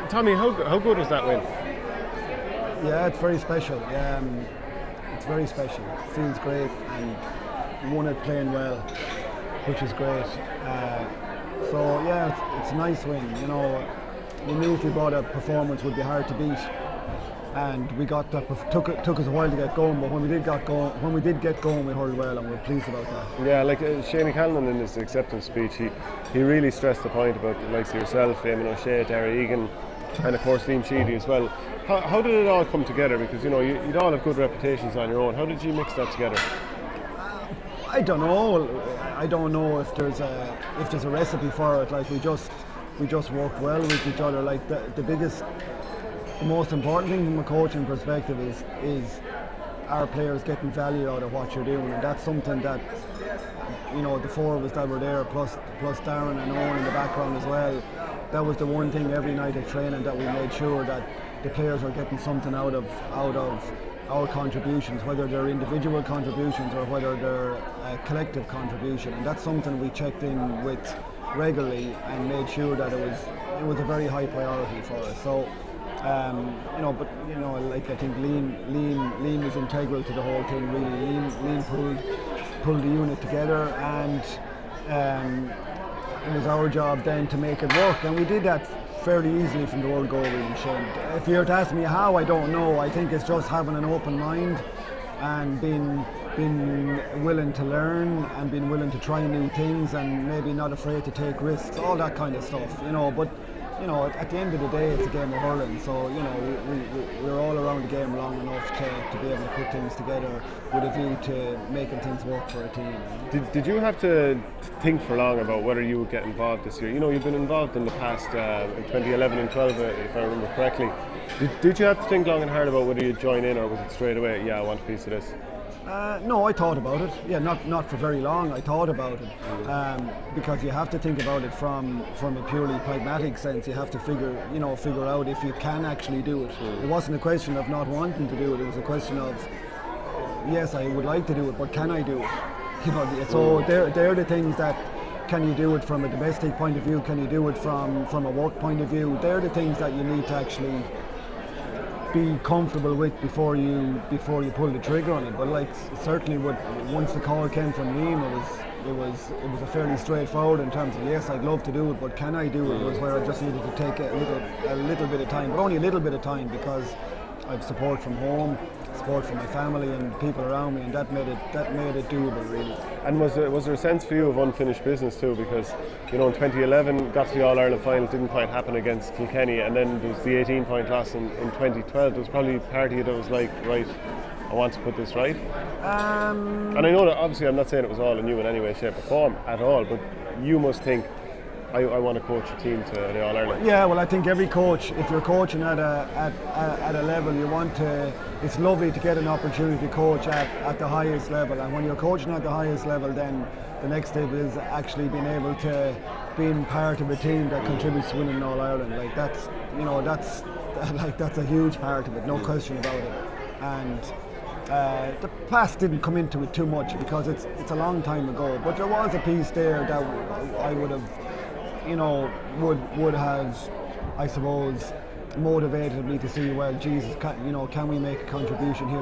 Tommy, how good was that win? Yeah, it's very special. It's very special. It feels great, and we won it playing well, which is great. So yeah, it's a nice win. You know, we knew if we brought a performance would be hard to beat, and we got that. Took us a while to get going, but when we did get going, we hurled well, and we're pleased about that. Yeah, like Shane Callanan in his acceptance speech, he really stressed the point about the likes of yourself, Eamon O'Shea, Derry Egan, and of course Liam Sheedy as well. How did it all come together? Because you know you'd all have good reputations on your own. How did you mix that together? I don't know. I don't know if there's a recipe for it. Like we just work well with each other. Like the most important thing from a coaching perspective is our players getting value out of what you're doing, and that's something that, you know, the four of us that were there, plus Darren and Owen in the background as well. That was the one thing every night of training, that we made sure that the players are getting something out of our contributions, whether they're individual contributions or whether they're a collective contribution, and that's something we checked in with regularly and made sure that it was a very high priority for us. So you know, but you know, like I think Liam is integral to the whole thing. Really, Liam pulled the unit together, and it was our job then to make it work, and we did that fairly easily from the word go, really, Shane. If you were to ask me how, I don't know. I think it's just having an open mind and being willing to learn and being willing to try new things, and maybe not afraid to take risks, all that kind of stuff, you know. But you know, at the end of the day, it's a game of hurling, so you know we're all around the game long enough to be able to put things together with a view to making things work for a team. Did you have to think for long about whether you would get involved this year? You know, you've been involved in the past, in 2011 and 12, if I remember correctly. Did you have to think long and hard about whether you'd join in, or was it straight away, yeah, I want a piece of this? No, I thought about it. Yeah, not for very long. I thought about it because you have to think about it from a purely pragmatic sense. You have to figure out if you can actually do it. It wasn't a question of not wanting to do it. It was a question of, yes, I would like to do it, but can I do it? You know, so they're the things that, can you do it from a domestic point of view? Can you do it from a work point of view? They're the things that you need to actually be comfortable with before you pull the trigger on it. But like, certainly once the call came from Liam, it was a fairly straightforward in terms of, yes, I'd love to do it, but can I do it? Was where I just needed to take a little bit of time, but only a little bit of time, because I've support from home, support from my family and people around me, and that made it doable, really. And was there a sense for you of unfinished business too? Because, you know, in 2011 got to the All-Ireland final, didn't quite happen against Kilkenny, and then there was the 18-point loss in 2012. There was probably part of you that was like, right, I want to put this right. And I know that obviously I'm not saying it was all on you in any way, shape or form at all, but you must think, I want to coach a team to the All-Ireland. Yeah, well, I think every coach, if you're coaching at a level, you want to, it's lovely to get an opportunity to coach at the highest level, and when you're coaching at the highest level, then the next step is actually being able to being part of a team that contributes to winning All-Ireland. Like that's a huge part of it, no question about it. And the past didn't come into it too much because it's a long time ago, but there was a piece there that I would have, you know, would have, I suppose, motivated me to see, well, Jesus, can we make a contribution here?